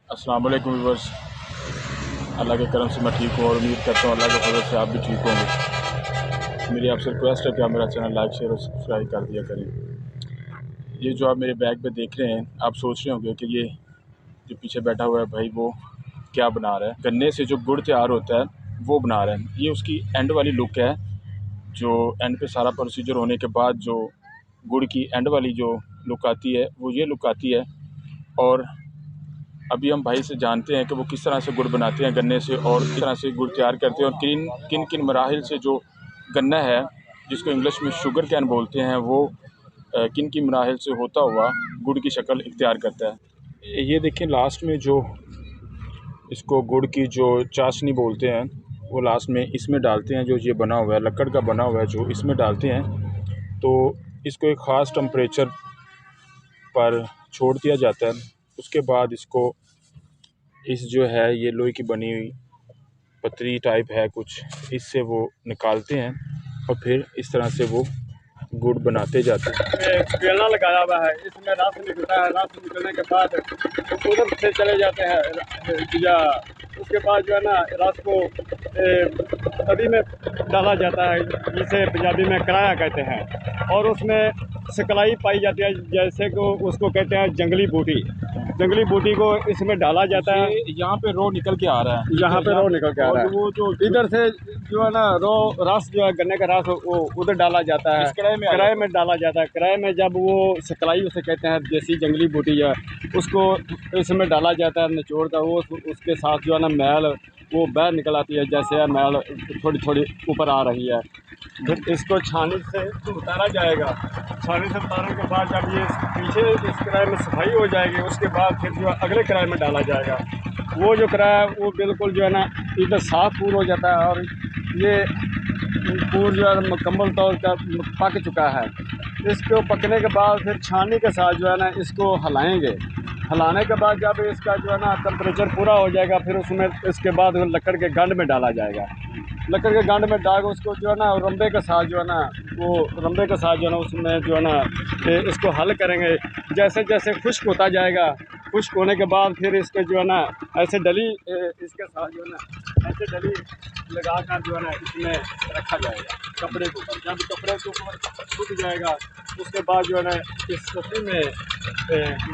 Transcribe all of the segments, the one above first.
अस्सलाम वालेकुम व्यूअर्स। अल्लाह के करम से मैं ठीक हूँ और उम्मीद करता हूँ अल्लाह के फजल से आप भी ठीक होंगे। मेरी आपसे रिक्वेस्ट है कि आप मेरा चैनल लाइक शेयर और सब्सक्राइब कर दिया करें। ये जो आप मेरे बैग पे देख रहे हैं, आप सोच रहे होंगे कि ये जो पीछे बैठा हुआ है भाई वो क्या बना रहा है। गन्ने से जो गुड़ तैयार होता है वो बना रहा है। ये उसकी एंड वाली लुक है, जो एंड पे सारा प्रोसीजर होने के बाद जो गुड़ की एंड वाली जो लुक आती है वो ये लुक आती है। और अभी हम भाई से जानते हैं कि वो किस तरह से गुड़ बनाते हैं गन्ने से, और किस तरह से गुड़ तैयार करते हैं, और किन किन मराहिल से जो गन्ना है जिसको इंग्लिश में शुगर कैन बोलते हैं वो किन किन मराहिल से होता हुआ गुड़ की शक्ल इख्तियार करता है। ये देखें लास्ट में जो इसको गुड़ की जो चाशनी बोलते हैं वो लास्ट में इसमें डालते हैं। जो ये बना हुआ है लकड़ का बना हुआ है जो इसमें डालते हैं, तो इसको एक ख़ास टेम्परेचर पर छोड़ दिया जाता है। उसके बाद इसको इस जो है ये लोहे की बनी हुई पतरी टाइप है कुछ, इससे वो निकालते हैं और फिर इस तरह से वो गुड़ बनाते जाते हैं। बेलना लगाया हुआ है, इसमें रस निकलता है। रस निकलने के बाद उधर से चले जाते हैं या उसके बाद जो है ना रस को तवी में डाला जाता है, जिसे पंजाबी में कराया कहते हैं। और उसमें सिकलाई पाई जाती है, जैसे को उसको कहते हैं जंगली बूटी। जंगली बूटी को इसमें डाला जाता है। यहाँ पे रो निकल के आ रहा है, यहाँ पे रो निकल के आ रहा है। वो जो इधर से जो है ना रो रस जो है गन्ने का रस वो उधर डाला जाता है, कढ़ाई में डाला जाता है। कढ़ाई में जब वो सिकलाई उसे कहते हैं, देसी जंगली बूटी है, उसको इसमें डाला जाता है निचोड़ कर। वो उसके साथ जो है ना मैल वो बाहर निकल आती है, जैसे मैल थोड़ी थोड़ी ऊपर आ रही है। फिर इसको छानी से उतारा जाएगा। छानी से उतारने के बाद जब ये पीछे इस कढ़ाई में सफाई हो जाएगी, उसके बाद फिर जो है अगले कढ़ाई में डाला जाएगा। वो जो कढ़ाई है वो बिल्कुल जो है ना इधर साफ पूर हो जाता है, और ये पूर जो है मुकम्मल तौर पर पक चुका है। इसको पकने के बाद फिर छानी के साथ जो है ना इसको हिलाएंगे। हिलाने के बाद जब इसका जो है ना टेम्परेचर पूरा हो जाएगा, फिर उसमें इसके बाद लकड़ के गंड में डाला जाएगा। लकड़ के गंड में डाल उसको जो है ना रंबे के साथ जो है ना वो रंबे के साथ जो है ना उसमें जो है ना इसको हल करेंगे। जैसे जैसे खुश्क होता जाएगा, खुश्क होने के बाद फिर इसके जो है ना ऐसे डली इसके साथ जो है ना ऐसे डली लगा कर जो है ना इसमें रखा जाएगा कपड़े के ऊपर। जब कपड़े के ऊपर सूख जाएगा उसके बाद जो है ना इस टोकरी में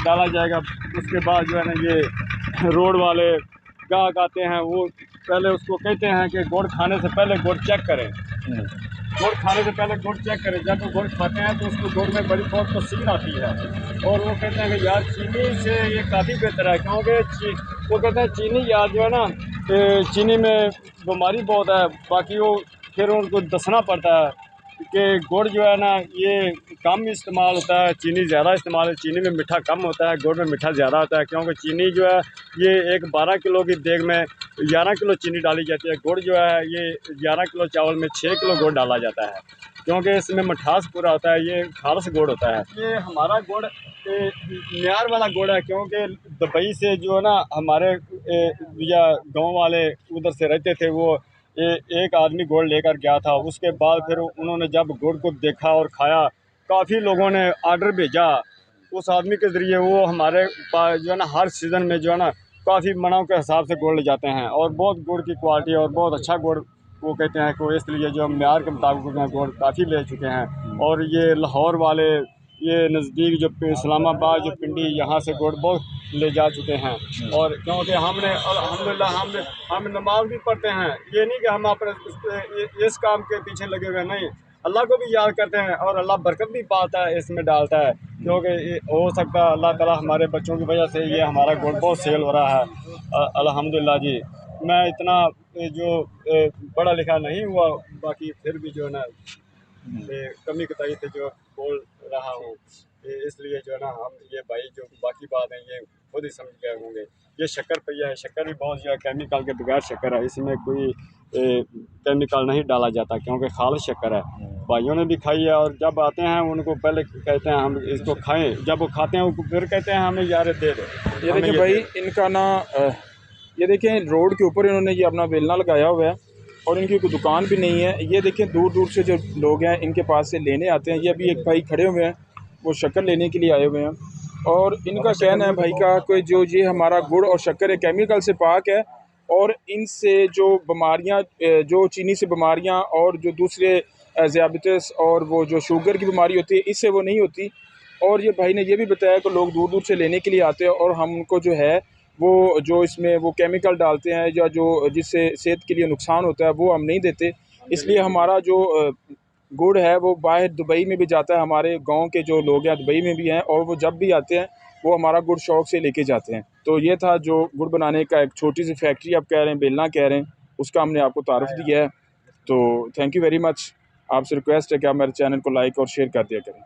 डाला जाएगा। उसके बाद जो है ना ये रोड वाले गाहक आते हैं, वो पहले उसको कहते हैं कि गुड़ खाने से पहले गुड़ चेक करें। गुड़ खाने से पहले गुड़ चेक करें। जब वो गुड़ खाते हैं तो उसको गुड़ में बड़ी बहुत तस्वीर आती है, और वो कहते हैं कि यार चीनी से ये काफ़ी बेहतर है, क्योंकि वो कहते हैं चीनी यार जो है ना चीनी में बीमारी बहुत है। बाकी वो फिर उनको दसना पड़ता है कि गुड़ जो है ना ये कम इस्तेमाल होता है, चीनी ज़्यादा इस्तेमाल है। चीनी में मीठा कम होता है, गुड़ में मीठा ज़्यादा होता है, क्योंकि चीनी जो है ये एक 12 किलो की देग में 11 किलो चीनी डाली जाती है। गुड़ जो है ये 11 किलो चावल में 6 किलो गुड़ डाला जाता है, क्योंकि इसमें मिठास पूरा होता है। ये खालस गुड़ होता है। ये हमारा गुड़ म्यार वाला गुड़ है, क्योंकि दुबई से जो है ना हमारे या गाँव वाले उधर से रहते थे, वो एक आदमी गुड़ लेकर गया था। उसके बाद फिर उन्होंने जब गुड़ को देखा और खाया, काफ़ी लोगों ने आर्डर भेजा उस आदमी के ज़रिए। वो हमारे पास जो है ना हर सीज़न में जो है ना काफ़ी मनाओं के हिसाब से गुड़ ले जाते हैं, और बहुत गुड़ की क्वालिटी और बहुत अच्छा गुड़ वो कहते हैं को, इसलिए जो म्यार के मुताबिक गुड़ काफ़ी ले चुके हैं। और ये लाहौर वाले ये नज़दीक जो इस्लामाबाद जो पिंडी यहाँ से गुड़ बहुत ले जा चुके हैं। और क्योंकि हमने अल्हम्दुलिल्लाह हम नमाज भी पढ़ते हैं। ये नहीं कि हम अपने इस काम के पीछे लगे हुए, नहीं, अल्लाह को भी याद करते हैं, और अल्लाह बरकत भी पाता है इसमें डालता है। क्योंकि हो सकता है अल्लाह ताला हमारे बच्चों की वजह से ये हमारा गुड़ बहुत सेल हो रहा है अल्हम्दुलिल्लाह जी। मैं इतना जो पढ़ा लिखा नहीं हुआ, बाकी फिर भी जो है ना कमी कताई से जो बोल रहा हूँ, इसलिए जो है ना हम ये भाई जो बाकी बात है ये खुद ही समझ गए होंगे। ये शक्कर पहिया है, शक्कर भी बहुत जो है केमिकल के बगैर शक्कर है, इसमें कोई केमिकल नहीं डाला जाता, क्योंकि खालिश शक्कर है। भाइयों ने भी खाई है, और जब आते हैं उनको पहले कहते हैं हम इसको खाएं, जब वो खाते हैं वो फिर कहते हैं हमें यार दे दो। ये देखिए भाई इनका ना ये देखें रोड के ऊपर इन्होंने ये अपना बेलना लगाया हुआ है, और इनकी कोई दुकान भी नहीं है। ये देखें दूर दूर से जो लोग हैं इनके पास से लेने आते हैं। ये अभी एक भाई खड़े हुए हैं, वो शक्कर लेने के लिए आए हुए हैं। और इनका कहना है भाई का कि जो ये हमारा गुड़ और शक्कर है केमिकल से पाक है और इनसे जो बीमारियां जो चीनी से बीमारियां और जो दूसरे ज़ियाबतीस और वो जो शुगर की बीमारी होती है इससे वो नहीं होती। और ये भाई ने ये भी बताया कि लोग दूर दूर से लेने के लिए आते हैं और हम उनको जो है वो जो इसमें वो केमिकल डालते हैं या जो जिससे सेहत के लिए नुकसान होता है वो हम नहीं देते। इसलिए हमारा जो गुड़ है वो बाहर दुबई में भी जाता है, हमारे गांव के जो लोग हैं दुबई में भी हैं और वो जब भी आते हैं वो हमारा गुड़ शौक से लेके जाते हैं। तो ये था जो गुड़ बनाने का एक छोटी सी फैक्ट्री आप कह रहे हैं, बेलना कह रहे हैं, उसका हमने आपको तारुफ दिया है। तो थैंक यू वेरी मच। आपसे रिक्वेस्ट है कि आप मेरे चैनल को लाइक और शेयर कर दिया करें।